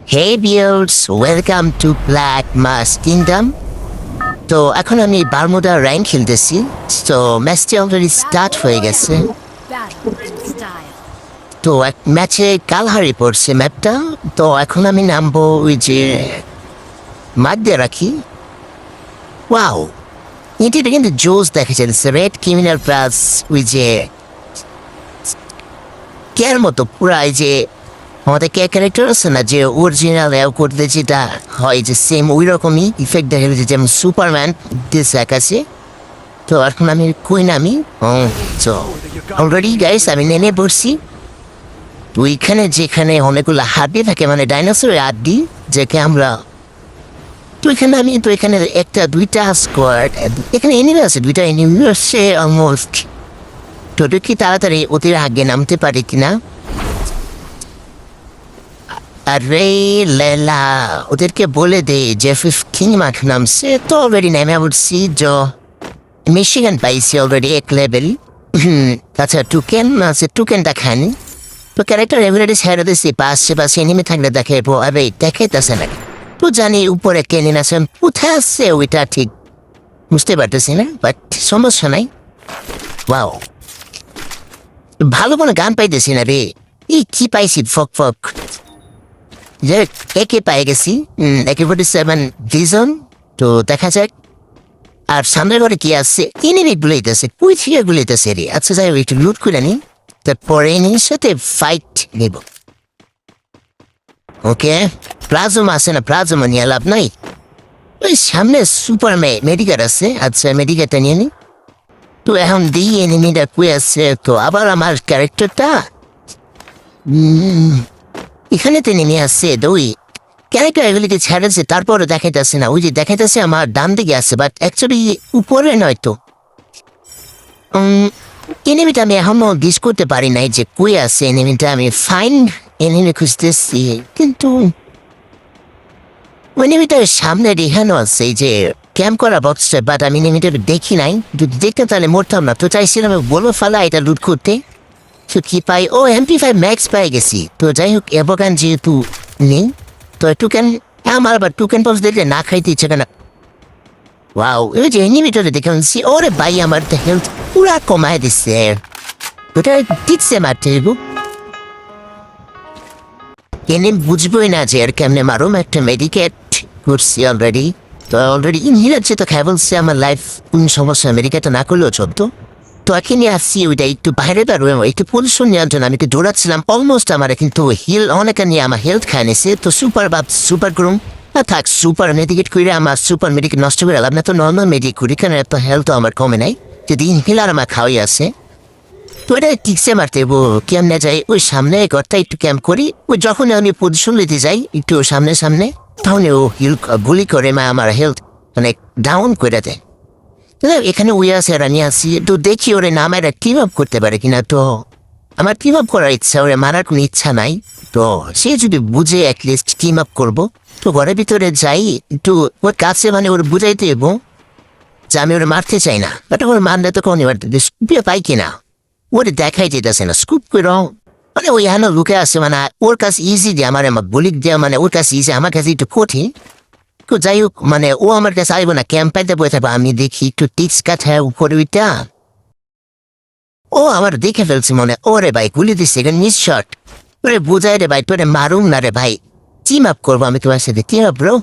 Hey viewers, welcome to Black Mask Kingdom. তো এখন আমি বারমুডা র্যাঙ্ক খেলতেছি। তো ম্যাচটি অলরেডি স্টার্ট হয়ে গেছে। তো এক ম্যাচে কালহারি পড়ছে ম্যাপটা। তো এখন আমি নামবো ওই যে মাঠ দিয়ে রাখি। ওয়াও, এটা কিন্তু জোস দেখা যাচ্ছে। রেড ক্রিমিনাল প্লাস ওই যে কেয়ার মতো পুরা এই যে আমাদের কে ক্যারেক্টার আছে না, যে অরিজিনাল করতে যেটা হয় যে সেম ওই রকমই ইফেক্ট দেখা যাচ্ছে, যেমন সুপারম্যান দিস এক আছে। তো এখন আমি কই নামি তো অলরেডি গাইস আমি নেমে পড়ছি। তো ওইখানে যেখানে অনেকগুলো হাড্ডি থাকে, মানে ডাইনোসরের হাড্ডি যেকে আমরা, তো এখানে একটা দুইটা স্কোয়াড এখানে এনিমি আছে, দুইটা এনিমি আসছে অলমোস্ট। তো কি তাড়াতাড়ি ওদের আগে নামতে পারি কিনা। আরে লেলা, ওদেরকে বলে দে যে কিং মাঠ নামছে। তো অলরেডি নেমে উঠছি। মিশিগান পাইছি অলরেডি এক লেভেল। আচ্ছা টুকেন আছে, টুকেনটা খানি। তো ক্যারেক্টার রেগুলারি ছেড়ে দিচ্ছি, পাশে এনিমি থাকলে দেখে আরে দেখাইতেছে না। তো জানি উপরে কেনিন আছেন, কোথায় আসছে ওইটা ঠিক বুঝতে পারতেছি না, বাট সমস্যা নাই। ওয়াও, ভালো কোনো গান পাইতেছি না রে। কি পাইছি ফক ফক যে একে পাই গেছি, AK-47 ভিজন। তো দেখা যাক। আর সামনের ঘরে কি আসছে, এনিমি গুলাইতেছে, কুই থেকে গুলাইতেছে রে। আচ্ছা যাই একটু লুট করে নি, তারপরে এনিমির সাথে ফাইট নেব। ওকে, প্লাজমা আছে না, প্লাজমা নিয়ে লাভ নাই। ওই সামনে সুপার মেডিকেট আছে। আচ্ছা মেডিকেটটা নিয়ে নি। তো এখন দিই এনিমিটা কুই আছে। তো আবার আমার ক্যারেক্টারটা এখানে তো নেমে আসছে। দুই ক্যারেক্টার এগুলিকে ছেড়েছে, তারপরে দেখাইতেছে না। ওই যে দেখাইতেছে আমার ডান দিকে আছে, বাট অ্যাকচুয়ালি উপরে নয়। তো এনিমিটা আমি এখনো গিস করতে পারি নাই যে কই আছে এনিমিটা। আমি ফাইন এনিমি খুঁজতেছি, কিন্তু এনিমিটার সামনে রেহানো আছে এই যে ক্যাম্প করা বক্সটা, বাট আমি এনিমিটা দেখি নাই। যদি দেখতে তাহলে মরতাম না। তো চাইছিলাম বলো ফালা এটা লুট করতে। তো কি পাই, ও MP5 ম্যাক্স পাই গেছি। তো যাই হোক, এভোগান যেহেতু নেই, তো টুকেন আমার আবার টুকেন বক্স দেখলে না খাইতে ইচ্ছে কেন। ওয়াও, ওই যে এনিমিটারে দেখে আনছি। ওরে ভাই, আমার তো হেলথ পুরা কমায় দিচ্ছে। ওটা দিচ্ছে মারতে দেবো, এনে বুঝবোই না যে আর কেমনে মারুম। একটা মেডিকেট করছি অলরেডি। তো অলরেডি ইনহিলার যে তো খাই বলছে আমার লাইফ কোন সমস্যা, মেডিকেটটা না করলেও চলতো। তো এখানে আসছি ওইটা একটু বাইরে বেরোয়, একটু পরিশ্রম নেওয়ার জন্য আমি একটু দৌড়াচ্ছিলাম। অলমোস্ট আমার কিন্তু হিল অনেকে নিয়ে আমার হেলথ খাই নিছে। তো সুপার করুম থাক, সুপার মেডিকেট করে আমার সুপার মেডিকেট নষ্ট করে এলাম না। তো নর্মাল মেডিকেট করি, কারণ এত হেলথ আমার কমে নাই। যদি ইনহিলার আমার খাওয়াই আছে। তো এটা টিকসে মারতে কেমনে যাই, ওই সামনে ঘরটা একটু ক্যাম্প করি। ওই যখন আমি পজিশন নিতে যাই একটু সামনে, তখন ও হিল গুলি করে আমার হেলথ মানে ডাউন করে দেয়। এখানে ওই আছে রানি আসি। তো দেখি ওরে নামেরা টিম আপ করতে পারে কিনা। তো আমার টিম আপ করার ইচ্ছা, ওরে মারার কোনো ইচ্ছা নাই। তো সে যদি বুঝে অ্যাটলিস্ট টিম আপ করবো। তো ঘরের ভিতরে যাই একটু ওর কাছে, মানে ওর বুঝাইতে এবং যে আমি ওরে মারতে চাই না, বাট ওর মারলে তো কোনো স্কুপে পাই কিনা ওরে দেখাই যেতেছে না। স্কুপ করে মানে ওই হানো লুকে আসে, মানে ওর কাছে ইজি দিয়ে আমার বলি দেওয়া, মানে ওর কাছে ইজি, আমার কাছে একটু কঠিন। তো যাই হোক, মানে ও আমার কাছে আসবো না, ক্যাম্পাইতে বসে থাকবো। আমি দেখি একটু টিক্স কাঠা উপরে ওইটা, ও আমার দেখে ফেলছি মনে। ওরে ভাই গুলি দিচ্ছে, মিস শট। ওরে বুঝাই রে ভাই, তোরে মারুম না রে ভাই, টিম আপ করবো আমি তোমার সাথে। Team up bro.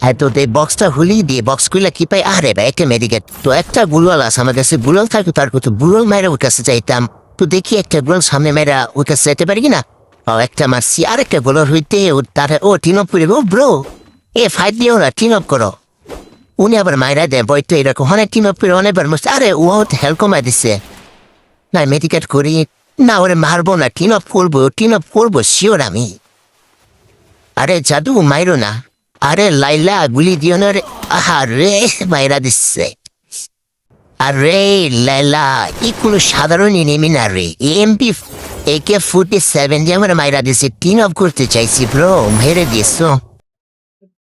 হ্যাঁ, তো বক্সটা হুলি দিয়ে বক্স খুলে কি পাই, আরে ভাই একটা মেডিকেট। তো একটা বুলওয়াল আছে আমার কাছে, বুলওয়াল থাকতো তার কত বুলওয়াল মায়েরা ওর কাছে চাইতাম। তো দেখি একটা বুলওয়াল সামনে মেয়েরা ওর কাছে যেতে পারি কিনা। ও একটা মারছি, আরেকটা বুলওয়াল হইতে ও টিম আপ করে। ও ব্রো, ফাইট দিও না, টিম আপ করো। উনি আবার মায়েরা দেয় বইতো এরকম অনেক টিম আপ করে অনেকবার মরছে। আরে ও হেল্প কমাই দিচ্ছে না, মেডিকেট করি না, ওরে মারবো না, টিম আপ করবো শিওর আমি। আরে জাদু মাইরো না, আরে লাইলা গুলি দিও না রে। আরে মাইরা দিচ্ছে। আরে লাইলা, কোনো সাধারণ এনিমি না রে, AK-47 দিয়ে আমার মাইরা দিচ্ছে। টিম আপ করতে চাইছি ব্রো, মেরে দিয়েছো।